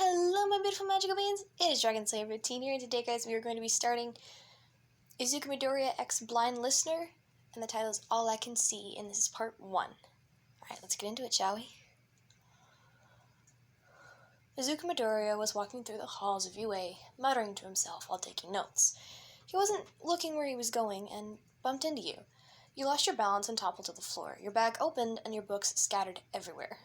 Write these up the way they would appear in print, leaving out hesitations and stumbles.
Hello, my beautiful magical beings. It is Dragon Slayer 15 here, and today, guys, we are going to be starting Izuku Midoriya X Blind Listener, and the title is All I Can See, and this is part 1. Alright, let's get into it, shall we? Izuku Midoriya was walking through the halls of UA, muttering to himself while taking notes. He wasn't looking where he was going and bumped into you. You lost your balance and toppled to the floor. Your bag opened and your books scattered everywhere.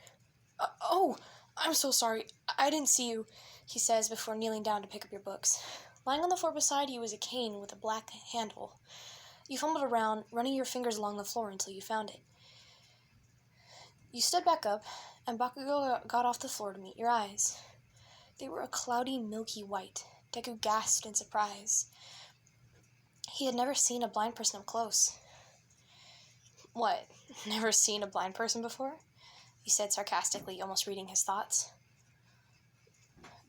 Oh, I'm so sorry. I didn't see you, he says before kneeling down to pick up your books. Lying on the floor beside you was a cane with a black handle. You fumbled around, running your fingers along the floor until you found it. You stood back up, and Bakugo got off the floor to meet your eyes. They were a cloudy, milky white. Deku gasped in surprise. He had never seen a blind person up close. What, never seen a blind person before? He said sarcastically, almost reading his thoughts.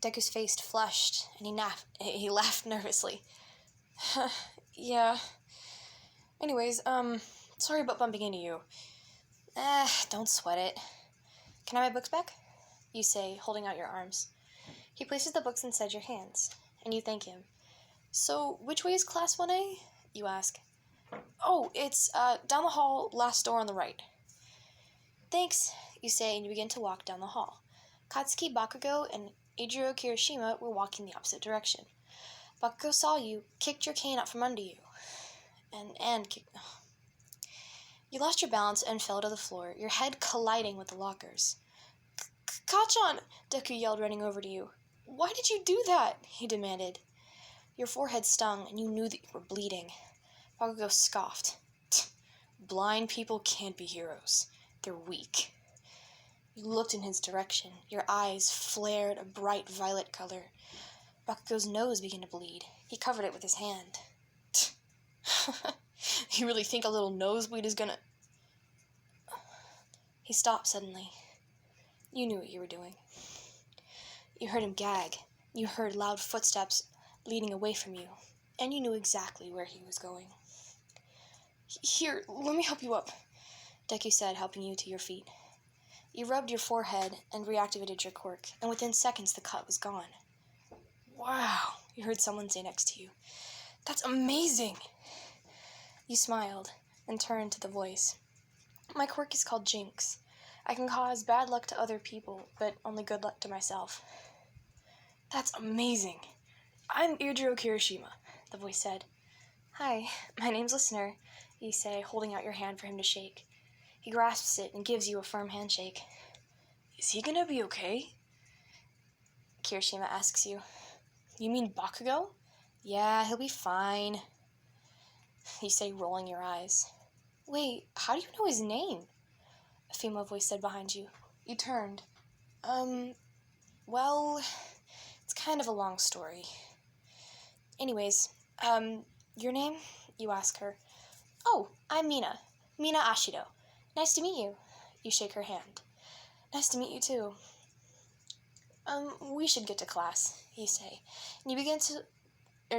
Deku's face flushed, and he laughed nervously. Yeah. Anyways, sorry about bumping into you. Don't sweat it. Can I have my books back? You say, holding out your arms. He places the books inside your hands, and you thank him. So, which way is Class 1A? You ask. Oh, it's, down the hall, last door on the right. Thanks, you say, and you begin to walk down the hall. Katsuki, Bakugo, and Eijiro Kirishima were walking the opposite direction. Bakugo saw you, kicked your cane out from under you, You lost your balance and fell to the floor, your head colliding with the lockers. Kachan! Deku yelled, running over to you. Why did you do that? He demanded. Your forehead stung, and you knew that you were bleeding. Bakugo scoffed. Blind people can't be heroes. They're weak. You looked in his direction. Your eyes flared a bright violet color. Bakugo's nose began to bleed. He covered it with his hand. You really think a little nosebleed is gonna... He stopped suddenly. You knew what you were doing. You heard him gag. You heard loud footsteps leading away from you. And you knew exactly where he was going. Here, let me help you up, Deku said, helping you to your feet. You rubbed your forehead and reactivated your quirk, and within seconds the cut was gone. Wow, you heard someone say next to you. That's amazing! You smiled and turned to the voice. My quirk is called Jinx. I can cause bad luck to other people, but only good luck to myself. That's amazing. I'm Eijiro Kirishima, the voice said. Hi, my name's Listener, you say, holding out your hand for him to shake. He grasps it and gives you a firm handshake. Is he gonna be okay? Kirishima asks you. You mean Bakugo? Yeah, he'll be fine, you say, rolling your eyes. Wait, how do you know his name? A female voice said behind you. You turned. Well, it's kind of a long story. Anyways, your name? You ask her. Oh, I'm Mina. Mina Ashido. Nice to meet you. You shake her hand. Nice to meet you too. We should get to class, you say. And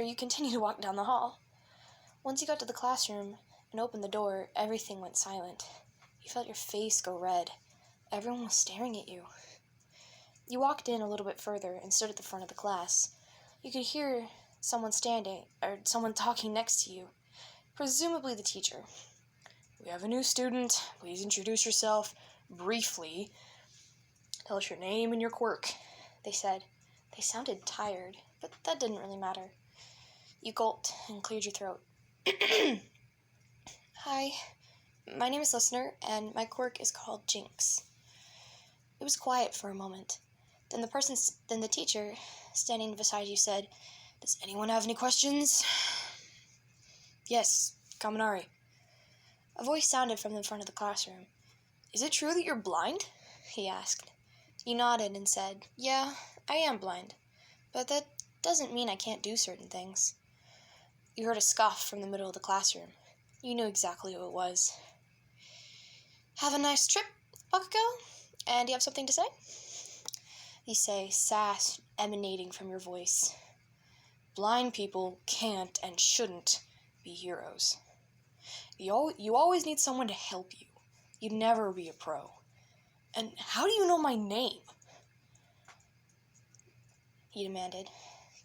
you continue to walk down the hall. Once you got to the classroom and opened the door, everything went silent. You felt your face go red. Everyone was staring at you. You walked in a little bit further and stood at the front of the class. You could hear someone talking next to you, presumably the teacher. We have a new student. Please introduce yourself briefly. Tell us your name and your quirk, they said. They sounded tired, but that didn't really matter. You gulped and cleared your throat. Hi, my name is Listener, and my quirk is called Jinx. It was quiet for a moment. Then the teacher, standing beside you, said, Does anyone have any questions? Yes, Kaminari. A voice sounded from the front of the classroom. Is it true that you're blind? He asked. You nodded and said, Yeah, I am blind, but that doesn't mean I can't do certain things. You heard a scoff from the middle of the classroom. You knew exactly who it was. Have a nice trip, Bakugo? And you have something to say? You say, sass emanating from your voice. Blind people can't and shouldn't be heroes. You always need someone to help you. You'd never be a pro. And how do you know my name? he demanded.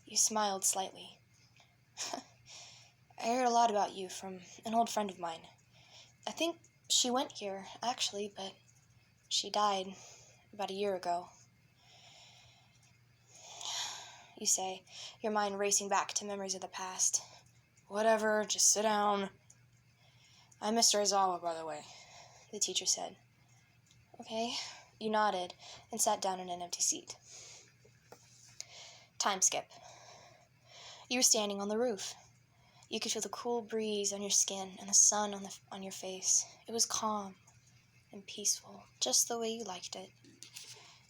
You smiled slightly. I heard a lot about you from an old friend of mine. I think she went here, actually, but she died about a year ago. You say, your mind racing back to memories of the past. Whatever, just sit down. I'm Mr. Ozawa, by the way, the teacher said. Okay. You nodded and sat down in an empty seat. Time skip. You were standing on the roof. You could feel the cool breeze on your skin and the sun on your face. It was calm and peaceful, just the way you liked it.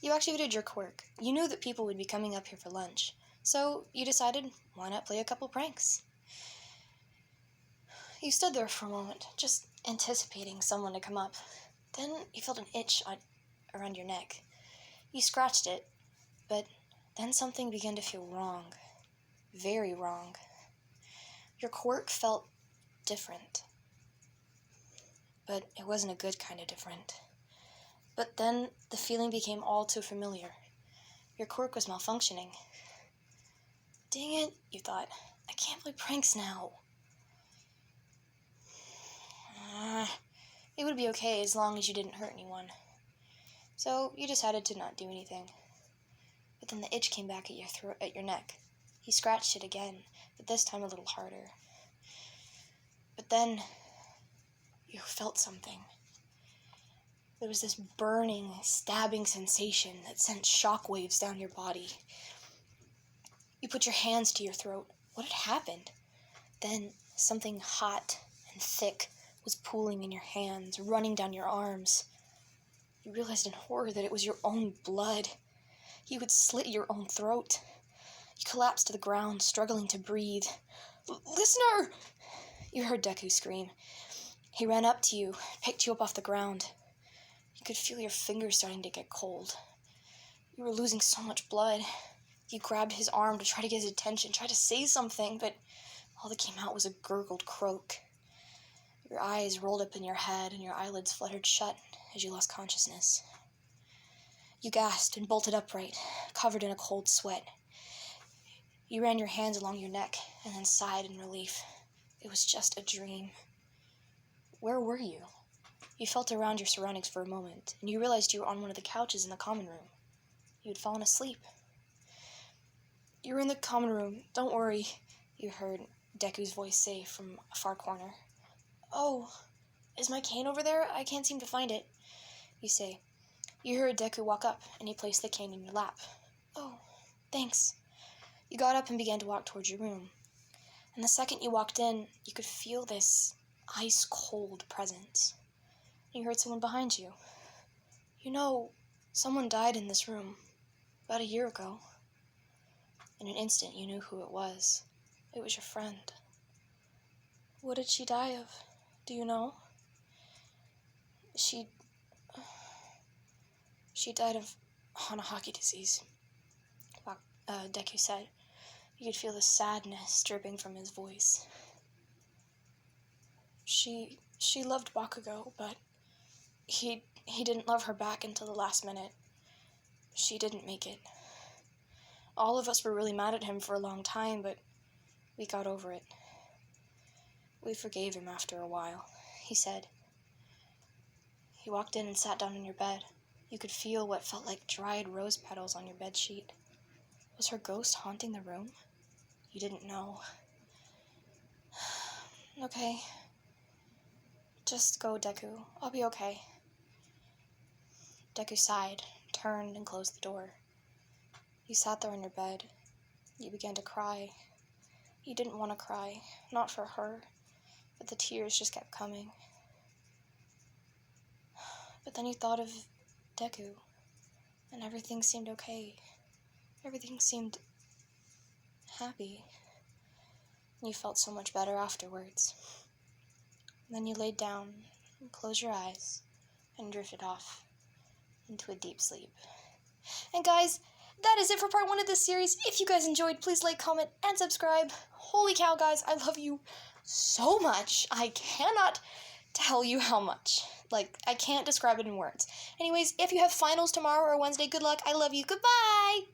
You activated your quirk. You knew that people would be coming up here for lunch, so you decided, why not play a couple pranks? You stood there for a moment, just anticipating someone to come up. Then you felt an itch around your neck. You scratched it, but then something began to feel wrong. Very wrong. Your quirk felt different. But it wasn't a good kind of different. But then the feeling became all too familiar. Your quirk was malfunctioning. Dang it, you thought. I can't play pranks now. It would be okay as long as you didn't hurt anyone. So you decided to not do anything. But then the itch came back at your neck. You scratched it again, but this time a little harder. But then you felt something. There was this burning, stabbing sensation that sent shockwaves down your body. You put your hands to your throat. What had happened? Then something hot and thick was pooling in your hands, running down your arms. You realized in horror that it was your own blood. You had slit your own throat. You collapsed to the ground, struggling to breathe. Listener! You heard Deku scream. He ran up to you, picked you up off the ground. You could feel your fingers starting to get cold. You were losing so much blood. You grabbed his arm to try to get his attention, tried to say something, but all that came out was a gurgled croak. Your eyes rolled up in your head and your eyelids fluttered shut as you lost consciousness. You gasped and bolted upright, covered in a cold sweat. You ran your hands along your neck and then sighed in relief. It was just a dream. Where were you? You felt around your surroundings for a moment, and you realized you were on one of the couches in the common room. You had fallen asleep. You were in the common room. Don't worry, you heard Deku's voice say from a far corner. Oh, is my cane over there? I can't seem to find it, you say. You heard Deku walk up, and he placed the cane in your lap. Oh, thanks. You got up and began to walk towards your room. And the second you walked in, you could feel this ice-cold presence. You heard someone behind you. You know, someone died in this room about a year ago. In an instant, you knew who it was. It was your friend. What did she die of? Do you know? She died of Hanahaki disease, Deku said. You could feel the sadness dripping from his voice. She loved Bakugo, but he didn't love her back until the last minute. She didn't make it. All of us were really mad at him for a long time, but we got over it. We forgave him after a while, he said. He walked in and sat down on your bed. You could feel what felt like dried rose petals on your bedsheet. Was her ghost haunting the room? You didn't know. Okay. Just go, Deku. I'll be okay. Deku sighed, turned, and closed the door. You sat there on your bed. You began to cry. You didn't want to cry, not for her, but the tears just kept coming. But then you thought of Deku, and everything seemed okay. Everything seemed happy. And you felt so much better afterwards. And then you laid down and closed your eyes and drifted off into a deep sleep. And guys, that is it for part 1 of this series. If you guys enjoyed, please like, comment, and subscribe. Holy cow, guys, I love you so much. I cannot tell you how much. I can't describe it in words. Anyways, if you have finals tomorrow or Wednesday, good luck. I love you. Goodbye!